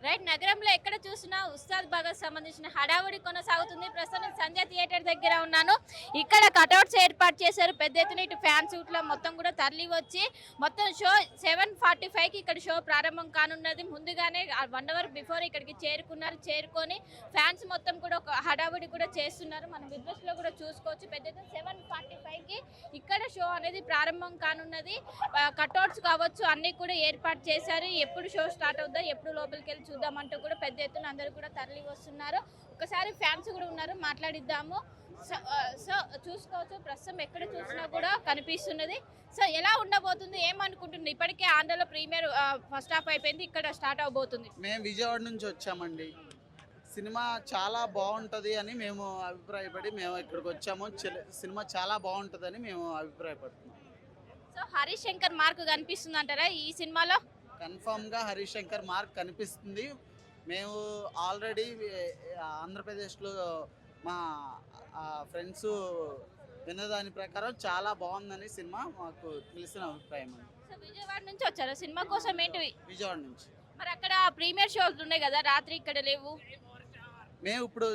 Right నగరంలో ఎక్కడ చూసినా ఉస్తాద్ భగత్ సంబంధించిన హడావుడి కొనసాగుతుంది. ప్రస్తుతం నేను సంధ్య థియేటర్ దగ్గర ఉన్నాను. ఇక్కడ కటౌట్స్ ఏర్పాటు చేశారు. పెద్ద ఎత్తున ఇటు ఫ్యాన్స్ ఇట్లా మొత్తం కూడా తరలి వచ్చి మొత్తం షో 7:45కి ఇక్కడ షో ప్రారంభం కానున్నది. ముందుగానే 1 అవర్ బిఫోర్ ఇక్కడికి చేరుకొని ఫ్యాన్స్ మొత్తం కూడా ఒక హడావుడి కూడా చేస్తున్నారు. మనం విజువల్స్ లో కూడా చూసుకోవచ్చు. పెద్ద ఎత్తున 7:45కి ఇక్కడ షో అనేది ప్రారంభం కానున్నది. కటౌట్స్ కావచ్చు అన్ని కూడా ఏర్పాటు చేశారు. ఎప్పుడు షో స్టార్ట్ అవుతుందో ఎప్పుడు లోపలికి వెళ్ళి చూద్దామంటూ కూడా పెద్ద ఎత్తున అందరూ కూడా తరలి వస్తున్నారు. ఒకసారి ఫ్యాన్స్ కూడా ఉన్నారు, మాట్లాడిద్దాము. సో చూసుకోవచ్చు, ప్రస్తుతం ఎక్కడ చూసినా కూడా కనిపిస్తున్నది. సో ఎలా ఉండబోతుంది, ఏమనుకుంటుంది? ఇప్పటికే ఆంధ్రలో ప్రీమియర్ ఫస్ట్ హాఫ్ అయిపోయింది, ఇక్కడ స్టార్ట్ అవబోతుంది. మేము విజయవాడ నుంచి వచ్చామండి. సినిమా చాలా బాగుంటుంది అని మేము అభిప్రాయపడి మేము ఇక్కడికి వచ్చాము. సినిమా చాలా బాగుంటుందని మేము అభిప్రాయపడుతున్నాం. సో హరీష్ శంకర్ మార్క్ కనిపిస్తుంది అంటారా ఈ సినిమాలో? కన్ఫామ్గా హరీష్ శంకర్ మార్క్ కనిపిస్తుంది. మేము ఆల్రెడీ ఆంధ్రప్రదేశ్లో మా ఫ్రెండ్స్ విన్నదాని ప్రకారం చాలా బాగుందని సినిమా మాకు తెలిసిన అభిప్రాయం. సో విజయవాడ నుంచి వచ్చారా సినిమా కోసం? ఏంటి విజయవాడ నుంచి. మరి అక్కడ ప్రీమియర్ షోస్ ఉన్నాయి కదా, రాత్రి ఇక్కడ లేవు. మేము ఇప్పుడు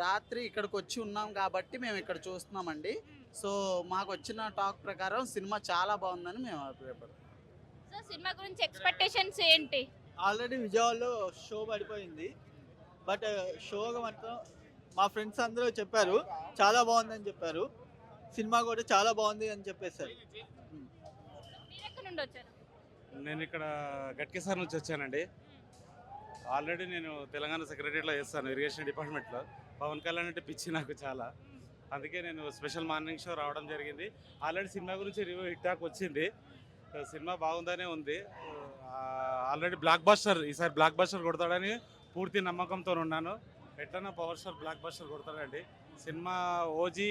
రాత్రి ఇక్కడికి వచ్చి ఉన్నాం కాబట్టి మేము ఇక్కడ చూస్తున్నామండి. సో మాకు వచ్చిన టాక్ ప్రకారం సినిమా చాలా బాగుందని మేము అభిప్రాయపడుతున్నాం. సో సినిమా గురించి ఎక్స్పెక్టేషన్స్ ఏంటి? ఆల్రెడీ విజయవాడలో షో పడిపోయింది, బట్ షోగా మాత్రం మా ఫ్రెండ్స్ అందరూ చెప్పారు చాలా బాగుందని చెప్పారు. సినిమా కూడా చాలా బాగుంది అని చెప్పేశారు. మీరు ఎక్కడి నుండి వచ్చారు? నేను ఇక్కడ గట్కేసార్ నుంచి వచ్చానండి. ఆల్రెడీ నేను తెలంగాణ సెక్రటరీలో చేస్తాను, ఇరిగేషన్ డిపార్ట్మెంట్లో. పవన్ కళ్యాణ్ అంటే పిచ్చి నాకు చాలా, అందుకే నేను స్పెషల్ మార్నింగ్ షో రావడం జరిగింది. ఆల్రెడీ సినిమా గురించి రివ్యూ హిట్ టాక్ వచ్చింది. సినిమా బాగుందనే ఉంది. ఆల్రెడీ బ్లాక్ బస్టర్, ఈసారి బ్లాక్ బస్టర్ కొడతాడని పూర్తి నమ్మకంతో ఉన్నాను. ఎట్లన్నా పవర్ స్టార్ బ్లాక్ బస్టర్ కొడతాడండి. సినిమా ఓజీ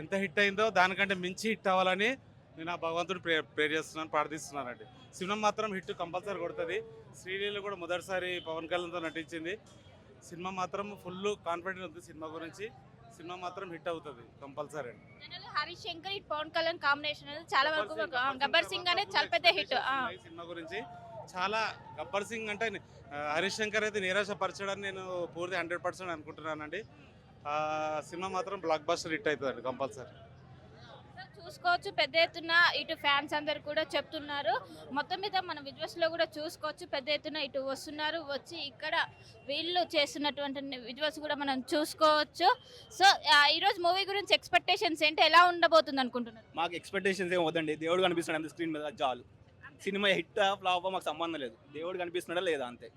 ఎంత హిట్ అయిందో దానికంటే మించి హిట్ అవ్వాలని నేను ఆ భగవంతుడు ప్రేర్ చేస్తున్నాను, ప్రార్థిస్తున్నానండి. సినిమా మాత్రం హిట్ కంపల్సరీ కొడుతుంది. శ్రీలీల కూడా మొదటిసారి పవన్ కళ్యాణ్తో నటించింది. సినిమా మాత్రం ఫుల్ కాన్ఫిడెంట్ ఉంది సినిమా గురించి. సినిమా మాత్రం హిట్ అవుతుంది కంపల్సరీ అండి. హరీష్ శంకర్ ఇటు పవన్ కళ్యాణ్ కాంబినేషన్ అనేది చాలా వరకు గబ్బర్ సింగ్ అనేది చాలా పెద్ద హిట్. సినిమా గురించి చాలా గబ్బర్ సింగ్ అంటే హరీష్ శంకర్ అయితే నిరాశపరచడని నేను పూర్తి 100% అనుకుంటున్నానండి. సినిమా మాత్రం బ్లాక్ బస్టర్ హిట్ అవుతుంది కంపల్సరీ. చూసుకోవచ్చు, పెద్ద ఎత్తున ఇటు ఫ్యాన్స్ అందరు కూడా చెప్తున్నారు. మొత్తం మీద మన విజువల్స్ లో కూడా చూసుకోవచ్చు, పెద్ద ఎత్తున ఇటు వస్తున్నారు. వచ్చి ఇక్కడ వీళ్ళు చేస్తున్నటువంటి విజువల్స్ కూడా మనం చూసుకోవచ్చు. సో ఈరోజు మూవీ గురించి ఎక్స్పెక్టేషన్స్ ఏంటి, ఎలా ఉండబోతుంది అనుకుంటున్నారు? మాకు ఎక్స్పెక్టేషన్స్ ఏం వద్దండి. దేవుడు కనిపిస్తున్నాడు అంత స్క్రీన్ మీద చాలు. సినిమా హిట్ ఫ్లాప్ మాకు సంబంధం లేదు, దేవుడు కనిపిస్తున్నాడా లేదా అంతే.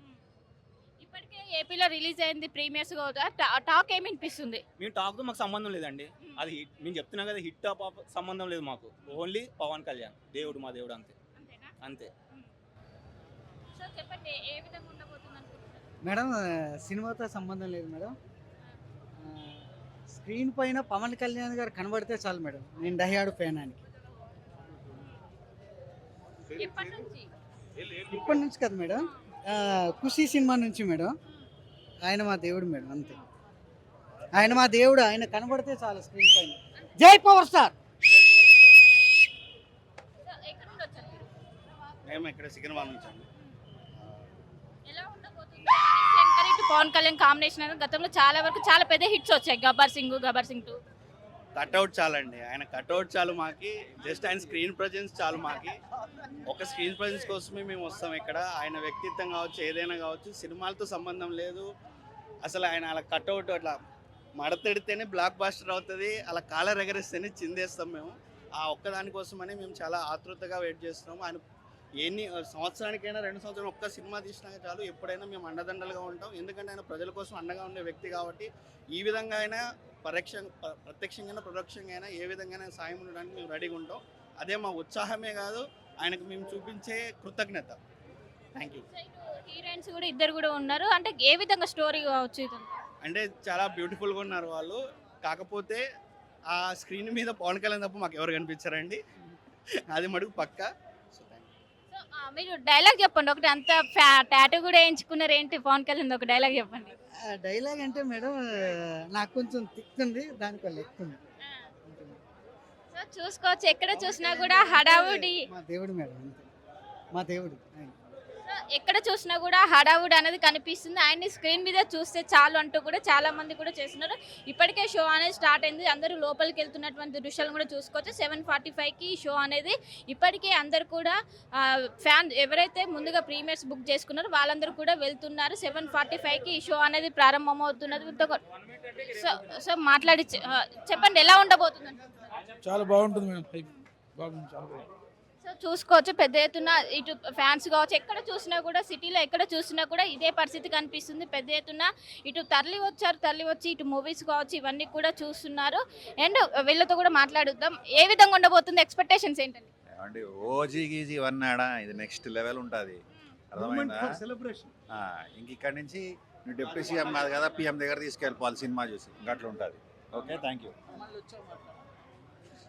ఇప్పటికే ఏపీలో రిలీజ్ అయింది ప్రీమియర్స్ కూడా, టాక్ ఏమి వినిపిస్తుంది? మేము టాక్తో మాకు సంబంధం లేదండి. అది హిట్ మేము చెప్తున్నాం కదా, హిట్ పాప్ సంబంధం లేదు మాకు. ఓన్లీ పవన్ కళ్యాణ్ దేవుడు, మా దేవుడు అంతే అంతే. సో చెప్పండి, ఏ విధంగా ఉండబోతుంది అనుకుంటున్నారు? మేడం సినిమాతో సంబంధం లేదు మేడం. స్క్రీన్ పైన పవన్ కళ్యాణ్ గారు కనబడితే చాలు మేడం. నేను డైహార్డ్ ఫ్యాన్ ఆయనకి. ఇప్పటి నుంచి కదా మేడం, ఖుషీ సినిమా నుంచి మేడం. ఆయన మా దేవుడు మేడం అంతే. ఆయన మా దేవుడు, ఆయన కనబడితే చాలు స్క్రీన్ పైన. జై పవర్ స్టార్. మేము ఇక్కడ సికింద్రాబాద్ నుంచి అండి. శంకర్ ఇటు పవన్ కళ్యాణ్ కాంబినేషన్ అనేది గతంలో చాలా వరకు చాలా పెద్ద హిట్స్ వచ్చాయి. గబ్బర్ సింగ్ 2. కట్అవుట్ చాలండి, ఆయన కట్అవుట్ చాలు మాకి. జస్ట్ ఆయన స్క్రీన్ ప్రజెన్స్ చాలు మాకి. ఒక స్క్రీన్ ప్రజెన్స్ కోసమే మేము వస్తాం ఇక్కడ. ఆయన వ్యక్తిత్వం కావచ్చు, ఏదైనా కావచ్చు, సినిమాలతో సంబంధం లేదు అసలు. ఆయన అలా కట్అవుట్ అట్లా మడతెడితేనే బ్లాక్ బాస్టర్ అవుతుంది, అలా కాలర్ ఎగరేస్తేనే చిందేస్తాం మేము. ఆ ఒక్కదానికోసమని మేము చాలా ఆతృతగా వెయిట్ చేస్తున్నాము. ఆయన ఎన్ని సంవత్సరానికైనా 2 సంవత్సరాలు ఒక్క సినిమా తీసినాక చాలు, ఎప్పుడైనా మేము అండదండలుగా ఉంటాం. ఎందుకంటే ఆయన ప్రజల కోసం అండగా ఉండే వ్యక్తి కాబట్టి ఈ విధంగా అయినా ప్రత్యక్షంగా పరోక్షంగా అయినా ఏ విధంగా సాయం ఉండడానికి మేము రెడీగా ఉంటాం. అదే మా ఉత్సాహమే కాదు, ఆయనకు మేము చూపించే కృతజ్ఞత. Thank you. హీరోయిన్స్ కూడా ఇద్దరు కూడా ఉన్నారు, అంటే ఏ విధంగా స్టోరీ కావచ్చు? అంటే చాలా బ్యూటిఫుల్గా ఉన్నారు వాళ్ళు. కాకపోతే ఆ స్క్రీన్ మీద పవన్ కళ్యాణ్ తప్ప మాకు ఎవరు కనిపించారండి, అది మటుకు పక్కా. మీరు డైలాగ్ చెప్పండి ఒకటి. అంత టాటూ కూడా వేయించుకున్నారు ఏంటి పవన్ కళ్యాణ్? ఒక డైలాగ్ చెప్పండి. డైలాగ్ అంటే మేడం నాకు కొంచెం తిక్కుంది, దానికి లెక్క ఉంది. సో చూసుకోవచ్చు, ఎక్కడ చూసినా కూడా హడావుడి. మా దేవుడు మేడం అంతే, మా దేవుడు. సో ఎక్కడ చూసినా కూడా హడావుడి అనేది కనిపిస్తుంది. ఆయన్ని స్క్రీన్ మీద చూస్తే చాలు అంటూ కూడా చాలా మంది కూడా చేస్తున్నారు. ఇప్పటికే షో అనేది స్టార్ట్ అయింది. అందరూ లోపలికి వెళ్తున్నటువంటి దృశ్యాలను కూడా చూసుకోవచ్చు. 7:45కి షో అనేది ఇప్పటికే అందరు కూడా ఫ్యాన్ ఎవరైతే ముందుగా ప్రీమియర్స్ బుక్ చేసుకున్నారో వాళ్ళందరూ కూడా వెళ్తున్నారు. 7:45కి ఈ షో అనేది ప్రారంభమవుతున్నది. సో మాట్లాడి చెప్పండి ఎలా ఉండబోతుంది? చాలా బాగుంటుంది మేడం. బాగుంది, చాలా బాగుంది. సో చూసుకోవచ్చు పెద్ద ఎత్తున ఇటు ఫ్యాన్స్ కావచ్చు, ఎక్కడ చూసినా కూడా సిటీలో ఎక్కడ చూసినా కూడా ఇదే పరిస్థితి కనిపిస్తుంది. పెద్ద ఎత్తున ఇటు తరలి వచ్చి ఇటు మూవీస్ కావచ్చు ఇవన్నీ కూడా చూస్తున్నారు. అండ్ వీళ్ళతో కూడా మాట్లాడుద్దాం. ఏ విధంగా ఉండబోతుంది, ఎక్స్పెక్టేషన్స్ ఏంటండి? అంటే ఓజీ గీజీ వన్నాడా ఇది నెక్స్ట్ లెవెల్ ఉంటుంది, అర్థమైందా? ఇంక ఇక్కడి నుంచి నువ్వు డిప్యూటీ సీఎం కాదు కదా, పిఎం దగ్గర తీసుకెళ్ళిపోవాలి సినిమా చూసి, ఇంకా అట్లా ఉంటుంది. Okay, thank you.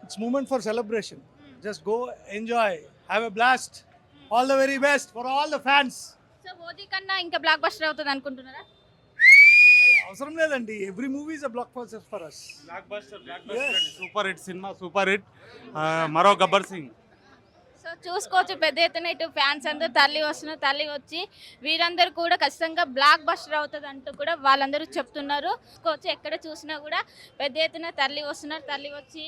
It's moment for celebration. Just go, enjoy, have a blast. All the very best for all the fans. So OG కన్నా ఇంకా బ్లాక్ బస్టర్ అవుతుంది అనుకుంటున్నారా? అవసరం లేదండి, every movie is a block buster for us. Block buster super hit cinema, super hit. మరో Gabbar Singh. So చూసుకోవచ్చు పెద్ద ఎత్తున ఇటు ఫ్యాన్స్ అందరూ తరలి వచ్చి వీరందరూ కూడా ఖచ్చితంగా బ్లాక్ బస్టర్ అవుతుంది అంటూ కూడా వాళ్ళందరూ చెప్తున్నారు. చూసుకోవచ్చు ఎక్కడ చూసినా కూడా పెద్ద ఎత్తున తరలి వచ్చి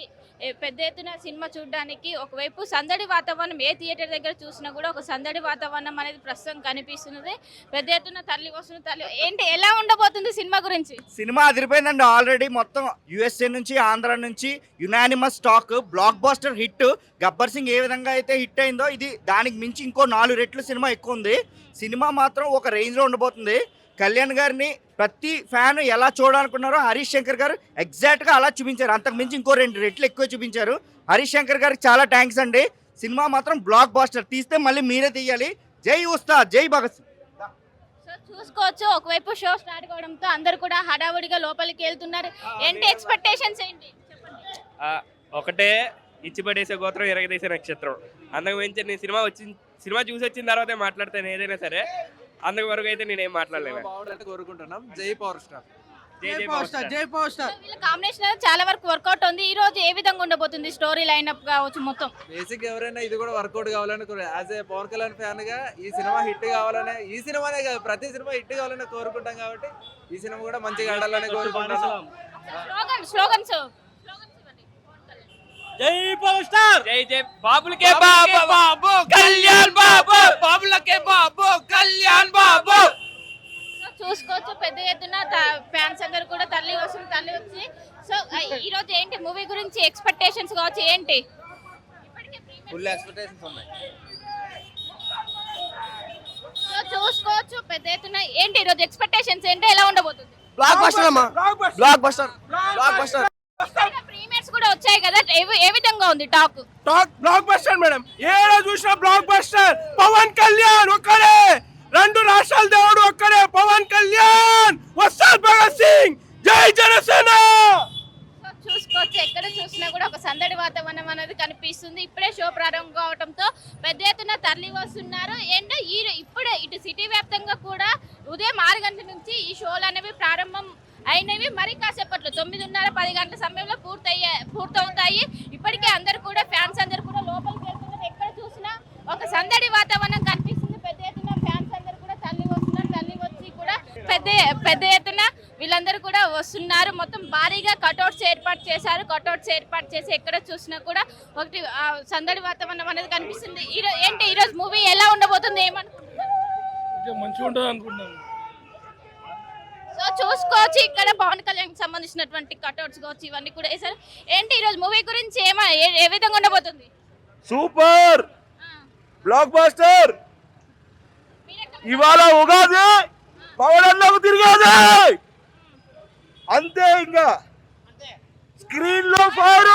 పెద్ద ఎత్తున సినిమా చూడడానికి ఒకవైపు సందడి వాతావరణం, ఏ థియేటర్ దగ్గర చూసినా కూడా ఒక సందడి వాతావరణం అనేది ప్రస్తుతం కనిపిస్తున్నది. పెద్ద ఎత్తున తరలి ఏంటి ఎలా ఉండబోతుంది సినిమా గురించి? సినిమా అదిరిపోయిందండి. ఆల్రెడీ మొత్తం యుఎస్ఏ నుంచి ఆంధ్ర నుంచి unanimous talk, blockbuster hit. Gabbar Singh ఏ విధంగా అయితే హిట్ అయిందో ఇది దానికి మించి ఇంకో 4 రెట్లు సినిమా ఎక్కువ ఉంది. సినిమా మాత్రం ఒక రేంజ్లో ఉండబోతుంది. కళ్యాణ్ గారిని ప్రతి ఫ్యాన్ ఎలా చూడాలనుకున్నారో హరీష్ శంకర్ గారు ఎగ్జాక్ట్గా అలా చూపించారు. అంతకు మించి ఇంకో 2 రెట్లు ఎక్కువ చూపించారు. హరీష్ శంకర్ గారికి చాలా థ్యాంక్స్ అండి. సినిమా మాత్రం బ్లాక్ బాస్టర్. తీస్తే మళ్ళీ మీరే తీయాలి. జై ఉస్తాద్, జై భగత్ సింగ్. సో చూసుకోవచ్చు ఒకవైపు షో స్టార్ట్ కావడంతో అందరు కూడా హడావుడిగా లోపలికి వెళ్తున్నారు. ఏంటి ఎక్స్పెక్టేషన్స్ ఏంటి చెప్పండి? ఒకటే ఇచ్చి పడేసే గోత్రం ఎరగదీసే నక్షత్రం. అందుకు మించి నేను సినిమా చూసి వచ్చిన తర్వాతే మాట్లాడతాను ఏదైనా సరే. అందుకు వరకు అయితే నేనేం మాట్లాడలేను. కోరుకుంటున్నాం. జై పవర్ స్టార్. జై పవర్ స్టార్. వీళ్ళ కాంబినేషన్ చాలా వరకు వర్కౌట్ ఉంది. ఈ రోజు ఏ విధంగా ఉండబోతుంది స్టోరీ లైన్అప్ కావచ్చు మొత్తం? బేసిక్ ఎవరైనా ఇది కూడా వర్కౌట్ కావాలని as a Pawan Kalyan fan గా ఈ సినిమా హిట్ కావాలనే, ఈ సినిమానే కాదు ప్రతి సినిమా హిట్ కావాలని కోరుకుంటాం కాబట్టి ఈ సినిమా కూడా మంచిగా ఆడాలని కోరుకుంటున్నాం. స్లోగన్స్ జై పవర్ స్టార్, జై బాబులకే బాబు కళ్యాణ్ బాబు, బాబులకే బాబు కళ్యాణ్ బాబు. చూసుకోవచ్చు పెద్ద ఎత్తున ఫ్యాన్స్ అందరు కూడా తరలి వచ్చి. సో ఈ రోజు ఏంటి మూవీ గురించి ఎక్స్పెక్టేషన్స్ కావచ్చు ఏంటి? ఫుల్ ఎక్స్పెక్టేషన్స్ ఉన్నాయి. సో చూసుకోవచ్చు పెద్ద ఎత్తున ఏంటి ఈ రోజు ఎక్స్పెక్టేషన్స్ ఏంటి, ఎలా ఉండబోతుంది? బ్లాక్ బస్టర్ అమ్మా, blockbuster, blockbuster. Premieres కూడా వచ్చాయి కదా, ఏ విధంగా ఉంది టాక్? Blockbuster madam. ఏ రోజు చూసినా బ్లాక్ బస్టర్. పవన్ కళ్యాణ్ ఒక్కడే, 2 రాష్ట్రాల దేవుడు ఒక్కడే పవన్ కళ్యాణ్. వస్తాద్ భగత్ సింగ్, జై జనసేన. చూసుకోవచ్చు ఎక్కడ చూసినా కూడా ఒక సందడి వాతావరణం అనేది కనిపిస్తుంది. ఇప్పుడే షో ప్రారంభం కావడంతో పెద్ద ఎత్తున తరలి వస్తున్నారు. అండ్ ఇప్పుడే ఇటు సిటీ వ్యాప్తంగా కూడా ఉదయం 6 గంటల నుంచి ఈ షోలు అనేవి ప్రారంభం అయినవి. మరి కాసేపట్లో 9:30-10 గంటల సమయంలో పూర్తవుతాయి. ఇప్పటికే అందరు కూడా ఫ్యాన్స్ అందరు కూడా లోపలికి వెళ్తున్నారు. ఎక్కడ చూసినా ఒక సందడి వాతావరణం కనిపిస్తుంది. పెద్ద ఎత్తున ఫ్యాన్స్ అందరు కూడా తరలి వచ్చి కూడా పెద్ద ఎత్తున వీళ్ళందరూ కూడా వస్తున్నారు. మొత్తం భారీగా కటౌట్స్ ఏర్పాటు చేసి ఎక్కడ చూసినా కూడా ఒకటి సందడి వాతావరణం అనేది కనిపిస్తుంది. ఏంటి ఈరోజు మూవీ ఎలా ఉండబోతుంది ఏమనుకుంటున్నారు? మంచిగా ఉంటుంది అనుకుంటున్నాను. సో చూసుకోవచ్చు ఇక్కడ పవన్ కళ్యాణ్ సంబంధించినటువంటి కటౌట్స్ కావచ్చు ఇవన్నీ కూడా వేసారు. ఏంటి ఈరోజు మూవీ గురించి ఏ విధంగా ఉండబోతుంది? Super block buster. ఇవాళ ఉగాది, పవన్ తిరిగేది అంతే. ఇంకా స్క్రీన్ లో ఫైర్,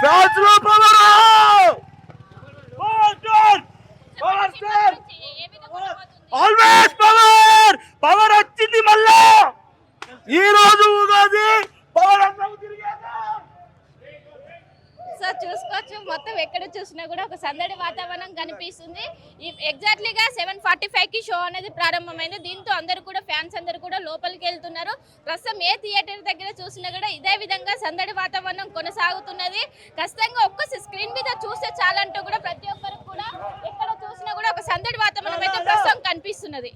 ఫ్యాన్స్ లో పవర్. Always power. పవర్ వచ్చింది మళ్ళా. ఈ రోజు ఉగాది, పవర్ తిరిగేది. సో చూసుకోవచ్చు మొత్తం ఎక్కడ చూసినా కూడా ఒక సందడి వాతావరణం కనిపిస్తుంది. ఎగ్జాక్ట్లీగా 7:45కి షో అనేది ప్రారంభమైంది. దీంతో అందరూ కూడా ఫ్యాన్స్ అందరూ కూడా లోపలికి వెళ్తున్నారు. ప్రస్తుతం ఏ థియేటర్ దగ్గర చూసినా కూడా ఇదే విధంగా సందడి వాతావరణం కొనసాగుతున్నది. ఖచ్చితంగా ఒక్క స్క్రీన్ మీద చూస్తే చాలంటూ కూడా ప్రతి ఒక్కరు కూడా ఎక్కడ చూసినా కూడా ఒక ఒక సందడి వాతావరణం అయితే ప్రస్తుతం కనిపిస్తున్నది.